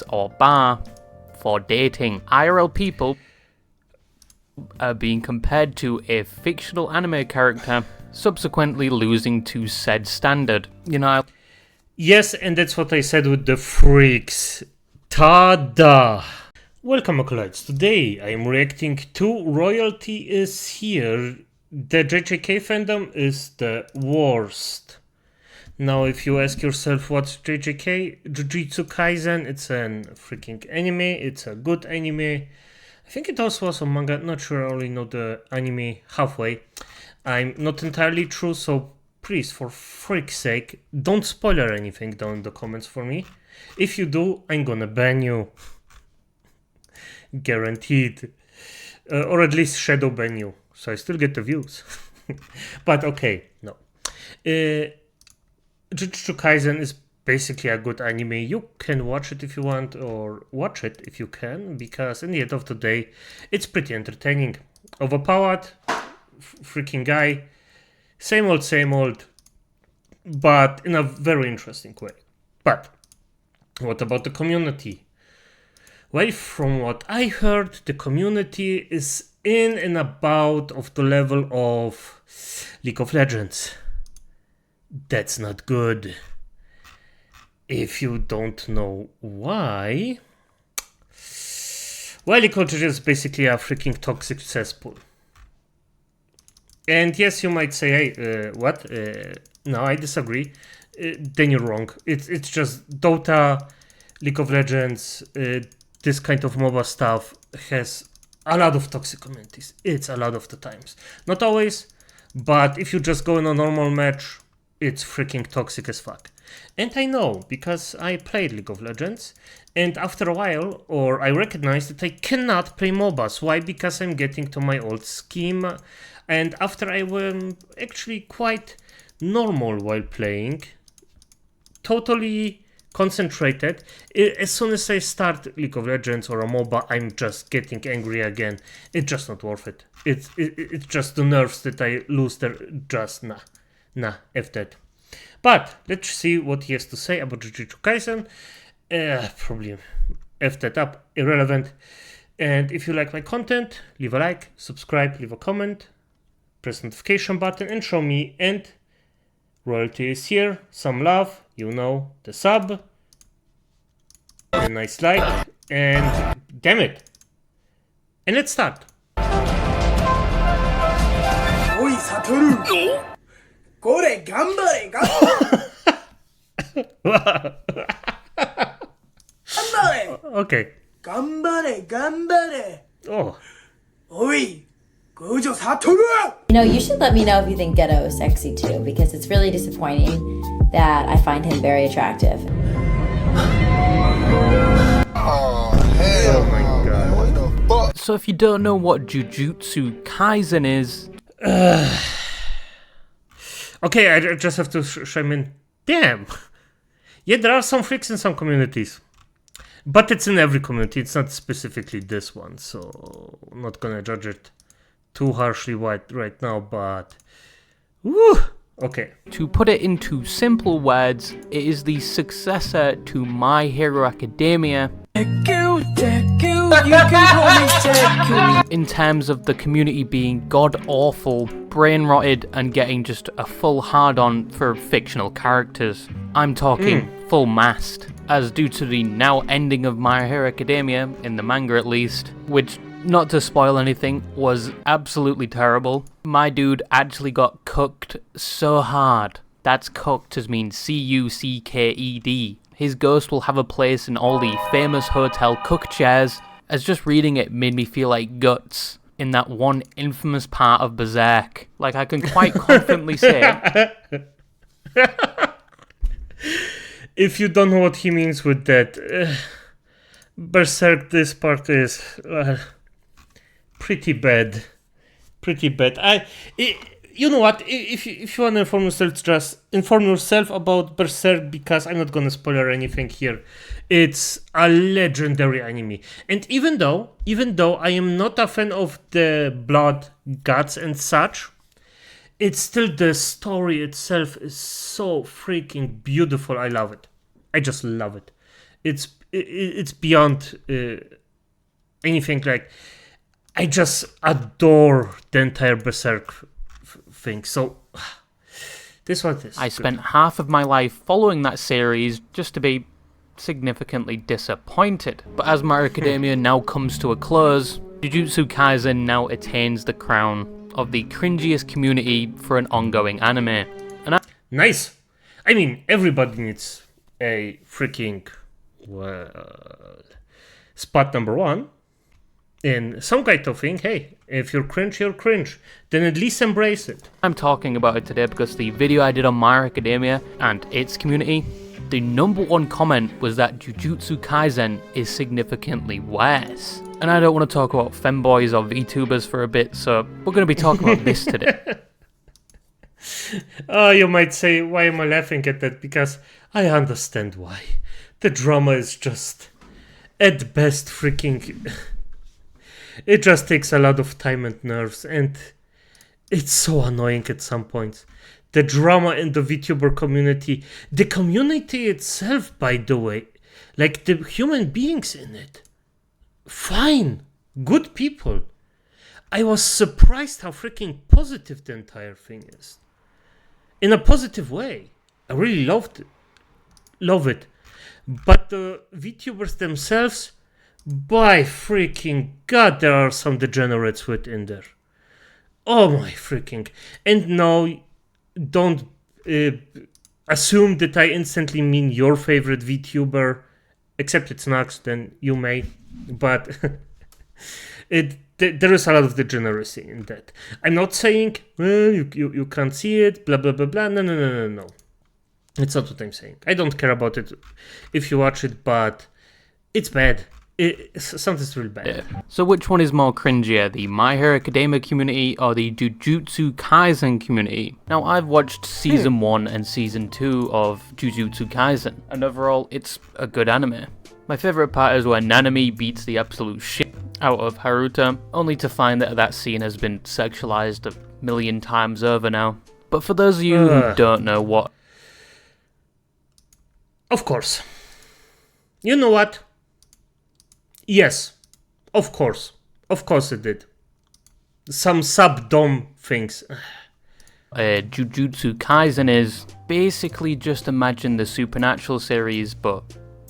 or bar for dating. IRL people are being compared to a fictional anime character, subsequently losing to said standard. You know, Yes, and that's what I said with the freaks. Tada! Welcome, acolytes. Today I am reacting to Royalty is Here. The JJK Fandom is the worst. Now, if you ask yourself what's JJK, Jujutsu Kaisen, it's an freaking anime. It's a good anime. I think it also was a manga. Not sure. I only know the anime halfway. I'm not entirely sure, so please, for freak's sake, don't spoiler anything down in the comments for me. If you do, I'm gonna ban you. Guaranteed. Or at least shadow ban you, so I still get the views. But okay, no. Jujutsu Kaisen is basically a good anime. You can watch it if you want, or watch it if you can, because in the end of the day, it's pretty entertaining. Overpowered, freaking guy, same old, but in a very interesting way. But what about the community? Well, from what I heard, the community is in and about of the level of League of Legends. That's not good. If you don't know why, well, League of Legends is basically a freaking toxic cesspool. And yes, you might say, hey, what? No, I disagree. Then you're wrong. It's just Dota, League of Legends, this kind of MOBA stuff has a lot of toxic communities. It's a lot of the times. Not always, but if you just go in a normal match, it's freaking toxic as fuck. And I know, because I played League of Legends, and after a while, or I recognized that I cannot play MOBAs. Why? Because I'm getting to my old scheme, and after I was actually quite normal while playing, totally concentrated, as soon as I start League of Legends or a MOBA, I'm just getting angry again. It's just not worth it. It's just the nerves that I lose there. Just nah, F that. But let's see what he has to say about Jujutsu Kaisen. Probably F that up, irrelevant. And if you like my content, leave a like, subscribe, leave a comment, press the notification button, and show me. And Royalty is Here, some love, you know, the sub, a nice like, and damn it. And let's start. Oi, Satoru! これ頑張れ頑張れ Okay. 頑張れ頑張れ Oh. おいGojo Satoru! You know, you should let me know if you think Ghetto is sexy too, because it's really disappointing that I find him very attractive. Oh, hell my God. What the fuck? so if you don't know what Jujutsu Kaisen is, Okay, I just have to chime in. Damn. Yeah, there are some freaks in some communities. But it's in every community. It's not specifically this one. So I'm not gonna judge it too harshly right now. But... Woo! Okay. to put it into simple words, it is the successor to My Hero Academia in terms of the community being god-awful, brain-rotted, and getting just a full hard-on for fictional characters. I'm talking full mast, as due to the now ending of My Hero Academia, in the manga at least, which, not to spoil anything, was absolutely terrible. My dude actually got cooked so hard. That's cooked as means C-U-C-K-E-D. His ghost will have a place in all the famous hotel cook chairs, as just reading it made me feel like guts in that one infamous part of Berserk. Like, I can quite confidently say... If you don't know what he means with that, Berserk, this part is pretty bad. Pretty bad. You know what? If you want to inform yourself, just inform yourself about Berserk, because I'm not gonna spoiler anything here. It's a legendary anime, and even though I am not a fan of the blood, guts, and such, it's still, the story itself is so freaking beautiful. I love it. I just love it. It's it's beyond anything. Like, I just adore the entire Berserk thing. So this one is. I spent half of my life following that series just to be significantly disappointed. But as My Hero Academia now comes to a close, Jujutsu Kaisen now attains the crown of the cringiest community for an ongoing anime. And Nice. I mean, everybody needs a freaking spot number one. In some kind of thing, hey, if you're cringe, you're cringe. Then at least embrace it. I'm talking about it today because the video I did on My Hero Academia and its community, the number one comment was that Jujutsu Kaisen is significantly worse. And I don't want to talk about femboys or VTubers for a bit, so we're going to be talking about this today. Oh, you might say, why am I laughing at that? Because I understand why. The drama is just, at best, freaking... It just takes a lot of time and nerves, and it's so annoying at some points. The drama in the VTuber community, the community itself, by the way, like the human beings in it, fine, good people. I was surprised how freaking positive the entire thing is. In a positive way. I really love it. But the VTubers themselves, by freaking god, there are some degenerates within there. Oh my freaking. And no, don't assume that I instantly mean your favorite VTuber, except it's Nux, then you may. But there is a lot of degeneracy in that. I'm not saying, well, you can't see it, blah, blah, blah, blah. No. It's not what I'm saying. I don't care about it if you watch it, but it's bad. Something's really bad. Yeah. So which one is more cringier, the My Hero Academia community or the Jujutsu Kaisen community? Now, I've watched Season 1 and Season 2 of Jujutsu Kaisen, and overall, it's a good anime. My favourite part is when Nanami beats the absolute shit out of Haruta, only to find that scene has been sexualized 1,000,000 times over now. But for those of you who don't know what... Of course. You know what? Yes, of course. Of course it did. Some sub-dom things. Jujutsu Kaisen is basically just imagine the Supernatural series, but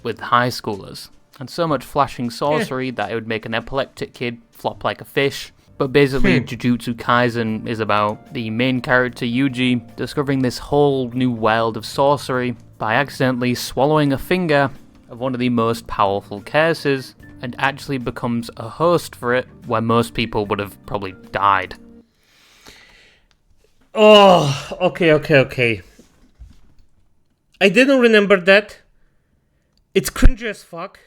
with high schoolers. And so much flashing sorcery that it would make an epileptic kid flop like a fish. But basically, Jujutsu Kaisen is about the main character Yuji discovering this whole new world of sorcery by accidentally swallowing a finger of one of the most powerful curses, and actually becomes a host for it, where most people would have probably died. Oh, okay. I didn't remember that. It's cringy as fuck.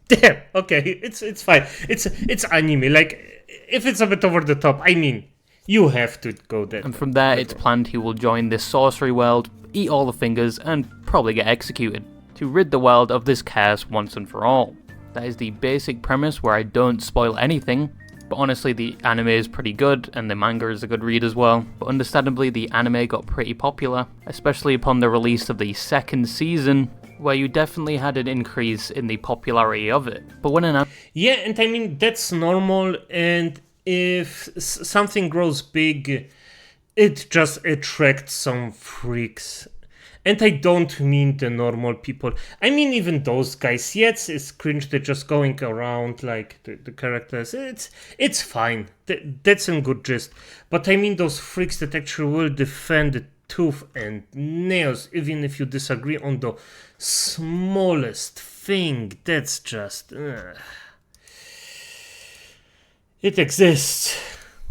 Damn, okay, it's fine. It's anime. Like, if it's a bit over the top, I mean, you have to go there. And from there, it's planned he will join this sorcery world, eat all the fingers, and probably get executed, to rid the world of this curse once and for all. That is the basic premise where I don't spoil anything, but honestly the anime is pretty good and the manga is a good read as well. But understandably the anime got pretty popular, especially upon the release of the second season, where you definitely had an increase in the popularity of it. But when an yeah, and I mean that's normal, and if something grows big, it just attracts some freaks. And I don't mean the normal people. I mean even those guys. Yes, it's cringe. They're just going around like the characters. It's fine. That's a good gist. But I mean those freaks that actually will defend the tooth and nails, even if you disagree on the smallest thing. That's just... It exists.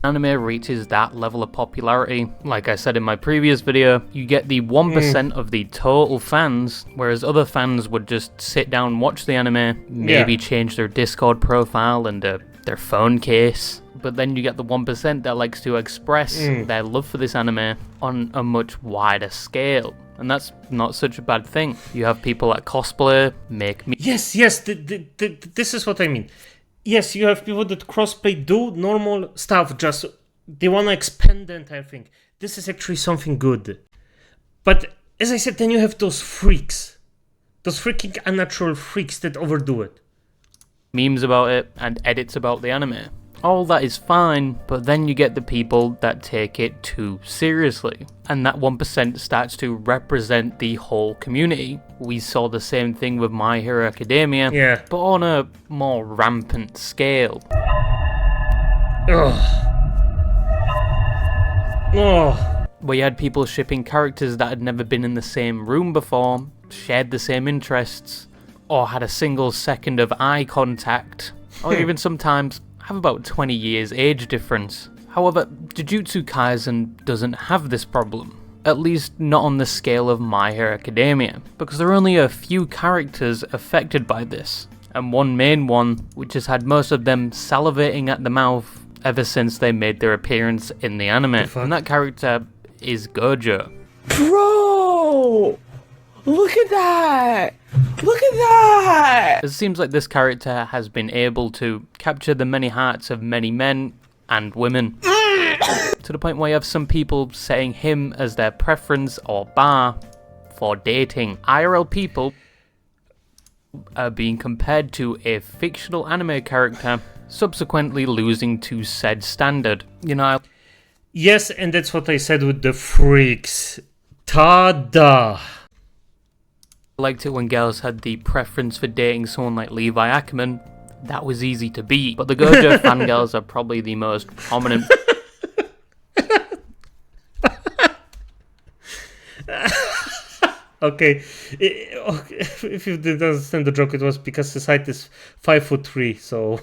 Anime reaches that level of popularity, like I said in my previous video, you get the 1% of the total fans, whereas other fans would just sit down and watch the anime, maybe change their Discord profile and their phone case, but then you get the 1% that likes to express their love for this anime on a much wider scale. And that's not such a bad thing. You have people that cosplay, make me... Yes, this is what I mean. Yes, you have people that crossplay, do normal stuff, just they want to expand the entire thing. This is actually something good. But as I said, then you have those freaks Those freaking unnatural freaks that overdo it. Memes about it, and edits about the anime. All that is fine, but then you get the people that take it too seriously. And that 1% starts to represent the whole community. We saw the same thing with My Hero Academia, Yeah. but on a more rampant scale. Ugh. Oh. Where you had people shipping characters that had never been in the same room before, shared the same interests, or had a single second of eye contact, or even sometimes have about 20 years age difference. However, Jujutsu Kaisen doesn't have this problem. At least not on the scale of My Hero Academia, because there are only a few characters affected by this, and one main one which has had most of them salivating at the mouth ever since they made their appearance in the anime, and that character is Gojo. Bro! Look at that! Look at that! It seems like this character has been able to capture the many hearts of many men and women, to the point where you have some people setting him as their preference or bar for dating. IRL people are being compared to a fictional anime character, subsequently losing to said standard. You know, Yes, and that's what I said with the freaks. Ta-da! I liked it when girls had the preference for dating someone like Levi Ackerman. That was easy to beat. But the Gojo fangirls are probably the most prominent. Okay, if you didn't understand the joke, it was because his height is 5'3", so...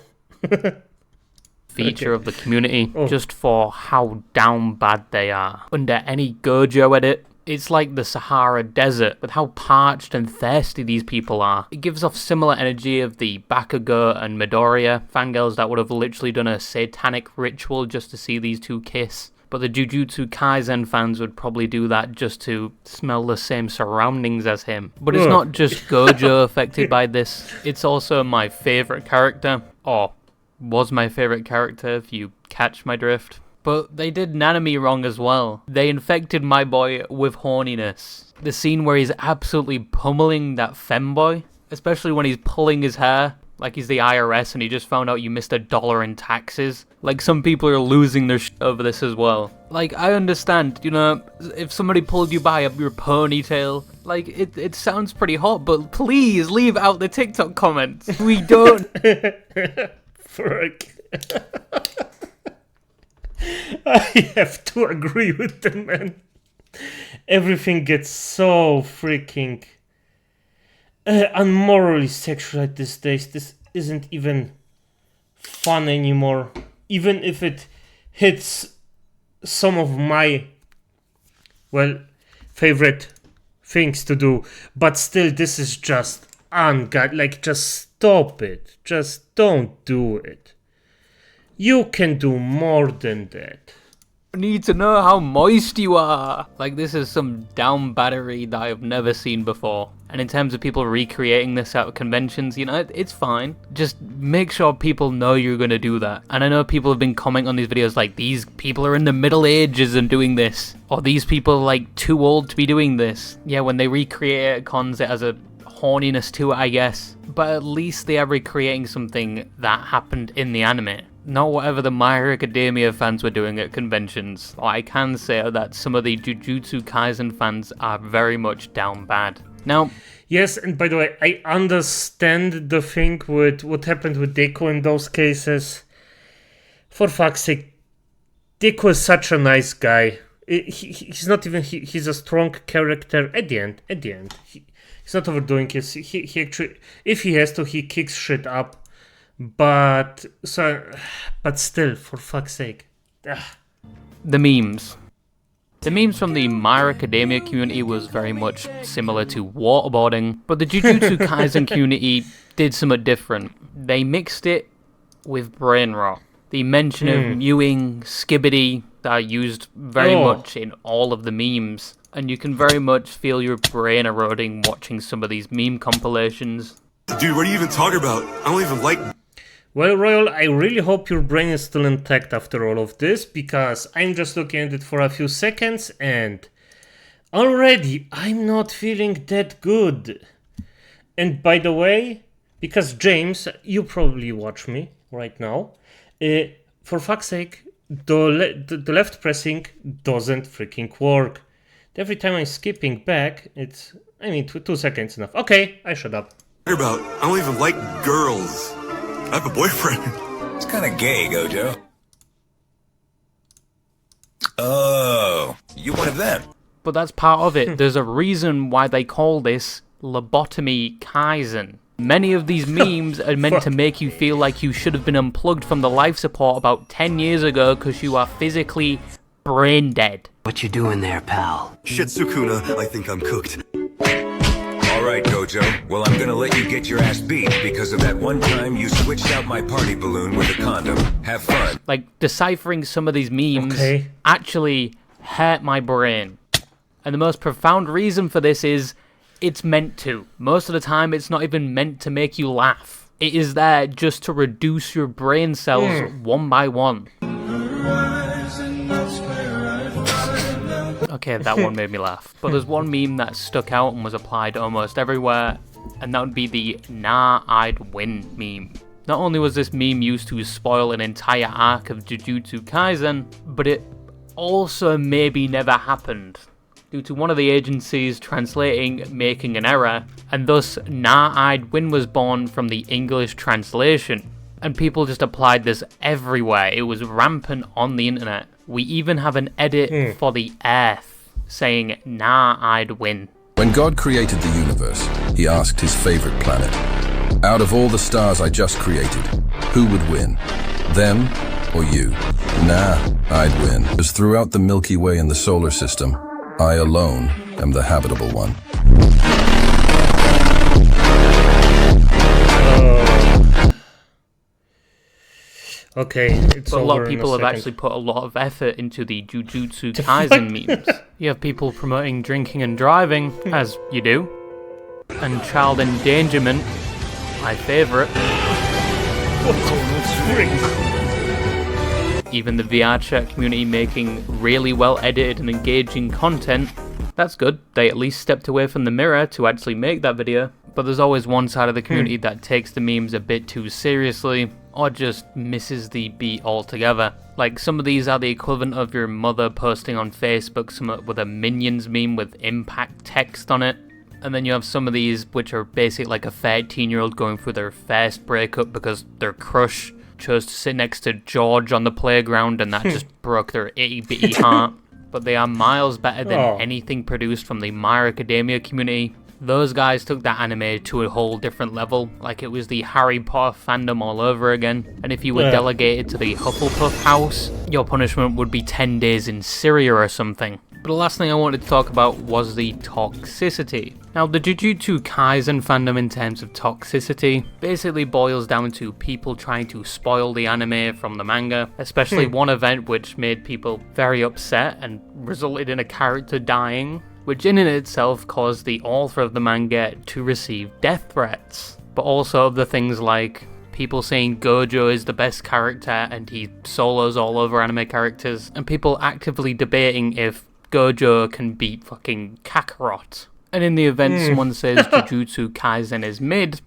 Feature of the community, just for how down bad they are. Under any Gojo edit, it's like the Sahara Desert, with how parched and thirsty these people are. It gives off similar energy of the Bakugo and Midoriya fangirls that would have literally done a satanic ritual just to see these two kiss. But the Jujutsu Kaisen fans would probably do that just to smell the same surroundings as him. But it's not just Gojo affected by this, it's also my favourite character, or was my favourite character if you catch my drift. But they did Nanami wrong as well. They infected my boy with horniness. The scene where he's absolutely pummeling that femboy, especially when he's pulling his hair like he's the IRS and he just found out you missed $1 in taxes. Like, some people are losing their shit over this as well. Like, I understand, you know, if somebody pulled you by your ponytail, like, it sounds pretty hot, but please leave out the TikTok comments. We don't... Frick. I have to agree with the man. Everything gets so freaking unmorally sexualized these days. This isn't even fun anymore. Even if it hits some of my, well, favorite things to do. But still, this is just ungodly. Like, just stop it. Just don't do it. You can do more than that. I need to know how moist you are. Like, this is some down battery that I've never seen before. And in terms of people recreating this at conventions, you know, it's fine. Just make sure people know you're going to do that. And I know people have been commenting on these videos like, these people are in the Middle Ages and doing this. Or these people are like too old to be doing this. Yeah, when they recreate it at cons, it has a horniness to it, I guess. But at least they are recreating something that happened in the anime. Not whatever the My Hero Academia fans were doing at conventions. Or I can say that some of the Jujutsu Kaisen fans are very much down bad. Now, yes, and by the way, I understand the thing with what happened with Deku in those cases. For fuck's sake, Deku is such a nice guy. He's not even, he's a strong character at the end. He's not overdoing it. He actually, if he has to, he kicks shit up. But still, for fuck's sake. the memes. The memes from the My Hero Academia community was very much similar to waterboarding, but the Jujutsu Kaisen community did something different. They mixed it with brain rot. The mention of mewing, skibbity are used very much in all of the memes, and you can very much feel your brain eroding watching some of these meme compilations. Dude, what are you even talking about? I don't even like... Well, Royal, I really hope your brain is still intact after all of this, because I'm just looking at it for a few seconds and already I'm not feeling that good. And by the way, because James, you probably watch me right now, for fuck's sake, the left pressing doesn't freaking work. Every time I'm skipping back, it's, 2 seconds enough. Okay, I shut up. About, I don't even like girls. I have a boyfriend. It's kind of gay, Gojo. Oh, you one of them? But that's part of it. There's a reason why they call this lobotomy Kaizen. Many of these memes are meant to make you feel like you should have been unplugged from the life support about 10 years ago because you are physically brain dead. What you doing there, pal? Shit, Sukuna, I think I'm cooked. All right, Gojo. Well, I'm gonna let you get your ass beat because of that one time you switched out my party balloon with a condom. Have fun. Like, deciphering some of these memes actually hurt my brain. And the most profound reason for this is it's meant to. Most of the time, it's not even meant to make you laugh. It is there just to reduce your brain cells one by one. Okay, that one made me laugh. But there's one meme that stuck out and was applied almost everywhere, and that would be the "Nah, I'd win" meme. Not only was this meme used to spoil an entire arc of Jujutsu Kaisen, but it also maybe never happened, due to one of the agencies translating making an error, and thus "Nah, I'd win" was born from the English translation. And people just applied this everywhere. It was rampant on the internet. We even have an edit for the Earth saying, "Nah, I'd win." When God created the universe, he asked his favorite planet, out of all the stars I just created, who would win? Them or you? Nah, I'd win. Because throughout the Milky Way in the solar system, I alone am the habitable one. Okay, it's but a over lot of people in a have second. actually put a lot of effort into the Jujutsu Kaisen memes. You have people promoting drinking and driving, as you do, and child endangerment, my favourite. Even the VR chat community making really well edited and engaging content. That's good. They at least stepped away from the mirror to actually make that video. But there's always one side of the community that takes the memes a bit too seriously, or just misses the beat altogether. Like, some of these are the equivalent of your mother posting on Facebook with a Minions meme with impact text on it. And then you have some of these which are basically like a 13-year-old going through their first breakup because their crush chose to sit next to George on the playground and that just broke their itty-bitty heart. But they are miles better than anything produced from the My Hero Academia community. Those guys took that anime to a whole different level, like it was the Harry Potter fandom all over again. And if you were delegated to the Hufflepuff house, your punishment would be 10 days in Syria or something. But the last thing I wanted to talk about was the toxicity. Now, the Jujutsu Kaisen fandom in terms of toxicity basically boils down to people trying to spoil the anime from the manga, especially one event which made people very upset and resulted in a character dying, which in and itself caused the author of the manga to receive death threats. But also other things like people saying Gojo is the best character and he solos all over anime characters, and people actively debating if Gojo can beat fucking Kakarot. And in the event someone says Jujutsu Kaisen is mid,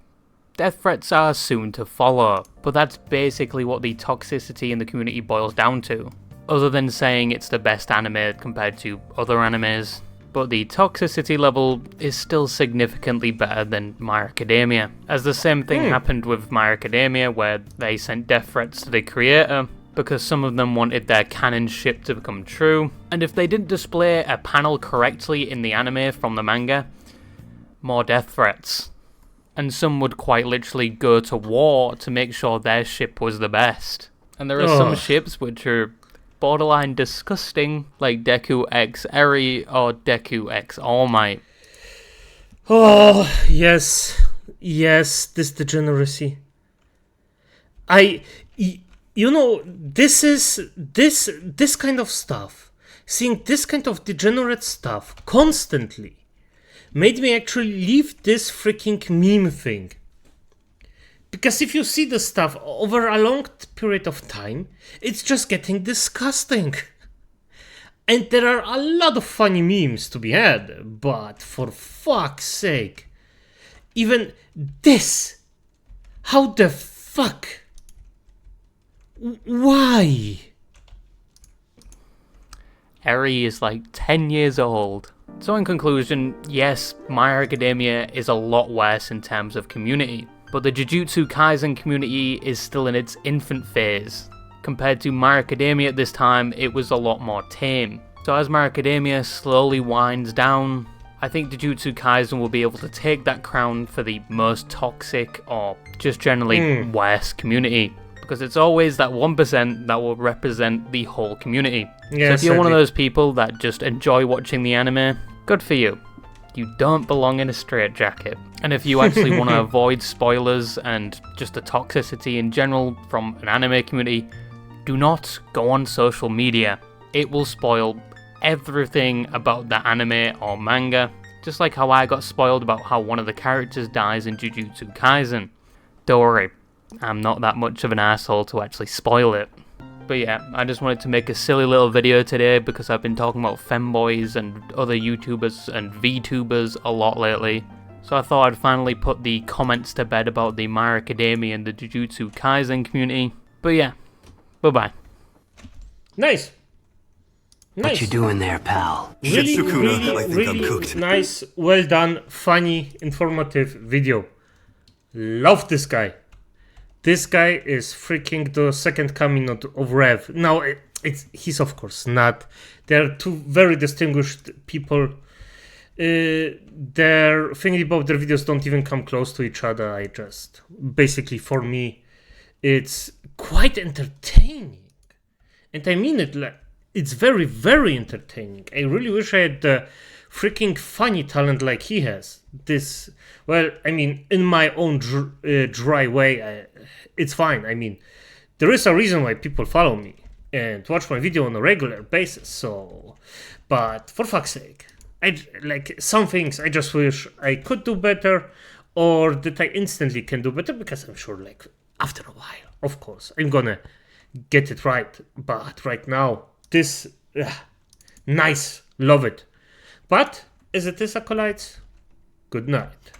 death threats are soon to follow. But that's basically what the toxicity in the community boils down to, other than saying it's the best anime compared to other animes. But the toxicity level is still significantly better than My Hero Academia, as the same thing happened with My Hero Academia, where they sent death threats to the creator because some of them wanted their canon ship to become true, and if they didn't display a panel correctly in the anime from the manga, more death threats. And some would quite literally go to war to make sure their ship was the best. And there are some ships which are borderline disgusting, like Deku X Eri or Deku X All Might. Oh, yes, this degeneracy. You know, this kind of stuff, seeing this kind of degenerate stuff constantly, made me actually leave this freaking meme thing. Because if you see the stuff over a long period of time, it's just getting disgusting. And there are a lot of funny memes to be had, but for fuck's sake, even this. How the fuck? Why? Eri is like 10 years old. So in conclusion, yes, My Hero Academia is a lot worse in terms of community, but the Jujutsu Kaisen community is still in its infant phase. Compared to My Hero Academia at this time, it was a lot more tame. So as My Hero Academia slowly winds down, I think Jujutsu Kaisen will be able to take that crown for the most toxic or just generally worst community. Because it's always that 1% that will represent the whole community. Yeah, so if you're one of certainly. those people that just enjoy watching the anime, good for you. You don't belong in a straitjacket. And if you actually want to avoid spoilers and just the toxicity in general from an anime community, do not go on social media. It will spoil everything about the anime or manga, just like how I got spoiled about how one of the characters dies in Jujutsu Kaisen. Don't worry, I'm not that much of an asshole to actually spoil it. But yeah, I just wanted to make a silly little video today because I've been talking about femboys and other YouTubers and VTubers a lot lately. So I thought I'd finally put the comments to bed about the My Hero Academia and the Jujutsu Kaisen community. But yeah, bye-bye. Nice. What you doing there, pal? Really, Sukuna, I think I'm really cooked. nice, well done, funny, informative video. Love this guy. This guy is freaking the second coming of Rev. Now, he's of course not. They're two very distinguished people. Their thinking about their videos don't even come close to each other. Basically for me, it's quite entertaining. And I mean it, like, it's very, very entertaining. I really wish I had the freaking funny talent like he has. In my own dry way, it's fine. I mean, there is a reason why people follow me and watch my video on a regular basis. So, but for fuck's sake, some things I just wish I could do better, or that I instantly can do better, because I'm sure, like, after a while, of course, I'm gonna get it right. But right now, this nice, love it. But as it is, acolytes, good night.